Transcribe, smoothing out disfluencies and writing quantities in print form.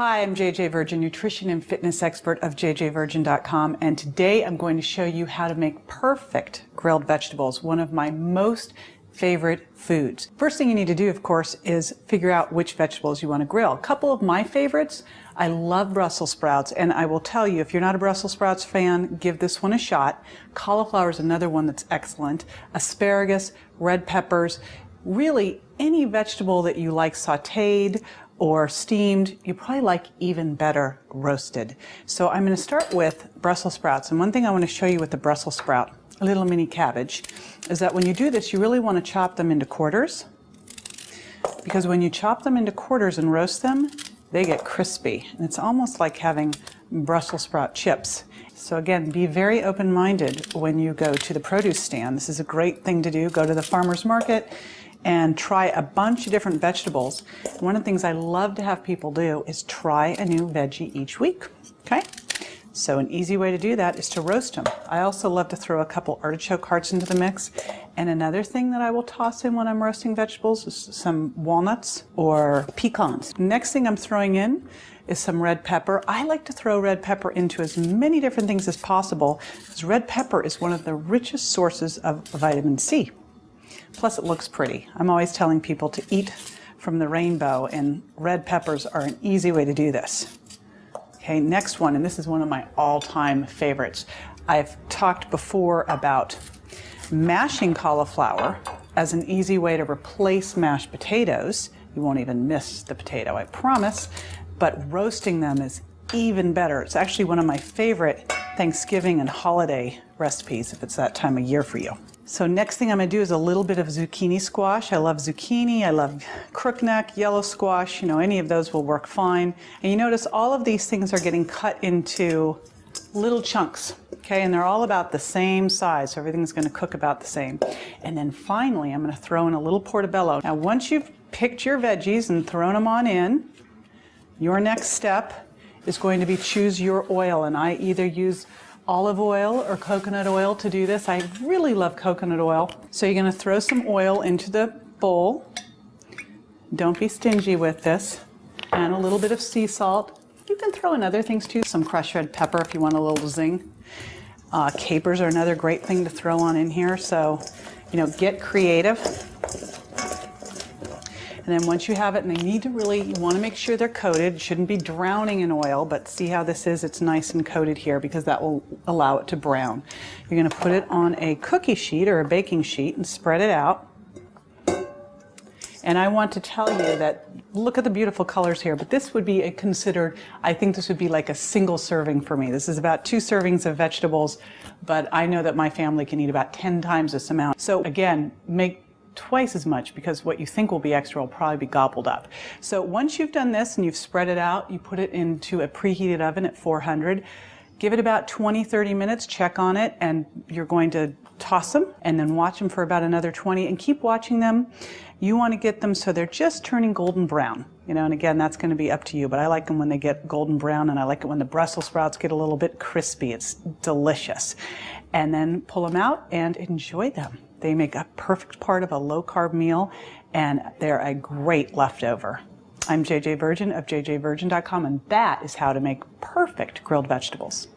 Hi, I'm JJ Virgin, nutrition and fitness expert of jjvirgin.com, and today I'm going to show you how to make perfect grilled vegetables, one of my most favorite foods. First thing you need to do, of course, is figure out which vegetables you want to grill. A couple of my favorites, I love Brussels sprouts, and I will tell you, if you're not a Brussels sprouts fan, give this one a shot. Cauliflower is another one that's excellent. Asparagus, red peppers, really any vegetable that you like sauteed or steamed, you probably like even better roasted. So I'm going to start with Brussels sprouts. And one thing I want to show you with the Brussels sprout, a little mini cabbage, is that when you do this, you really want to chop them into quarters. Because when you chop them into quarters and roast them, they get crispy. And it's almost like having Brussels sprout chips. So again, be very open-minded when you go to the produce stand. This is a great thing to do. Go to the farmer's market and try a bunch of different vegetables. One of the things I love to have people do is try a new veggie each week, okay? So an easy way to do that is to roast them. I also love to throw a couple artichoke hearts into the mix. And another thing that I will toss in when I'm roasting vegetables is some walnuts or pecans. Next thing I'm throwing in is some red pepper. I like to throw red pepper into as many different things as possible because red pepper is one of the richest sources of vitamin C. Plus it looks pretty. I'm always telling people to eat from the rainbow, and red peppers are an easy way to do this. Okay, next one, and this is one of my all-time favorites. I've talked before about mashing cauliflower as an easy way to replace mashed potatoes. You won't even miss the potato, I promise, but roasting them is even better. It's actually one of my favorite Thanksgiving and holiday recipes if it's that time of year for you. So next thing I'm going to do is a little bit of zucchini squash. I love zucchini, I love crookneck, yellow squash, any of those will work fine. And you notice all of these things are getting cut into little chunks, okay? And they're all about the same size, so everything's going to cook about the same. And then finally, I'm going to throw in a little portobello. Now once you've picked your veggies and thrown them on in, your next step is going to be choose your oil. And I either use olive oil or coconut oil to do this. I really love coconut oil. So you're going to throw some oil into the bowl. Don't be stingy with this. And a little bit of sea salt. You can throw in other things too, some crushed red pepper if you want a little zing. Capers are another great thing to throw on in here. So, get creative. And then once you have it, and you want to make sure they're coated. It shouldn't be drowning in oil, but see how this is? It's nice and coated here because that will allow it to brown. You're going to put it on a cookie sheet or a baking sheet and spread it out. And I want to tell you that, look at the beautiful colors here, but this would be I think this would be like a single serving for me. This is about 2 servings of vegetables, but I know that my family can eat about 10 times this amount. So again, make twice as much because what you think will be extra will probably be gobbled up. So once you've done this and you've spread it out, you put it into a preheated oven at 400. Give it about 20-30 minutes, check on it, and you're going to toss them and then watch them for about another 20 and keep watching them. You want to get them so they're just turning golden brown. And again, that's going to be up to you, but I like them when they get golden brown, and I like it when the Brussels sprouts get a little bit crispy. It's delicious. And then pull them out and enjoy them. They make a perfect part of a low-carb meal, and they're a great leftover. I'm JJ Virgin of jjvirgin.com, and that is how to make perfect grilled vegetables.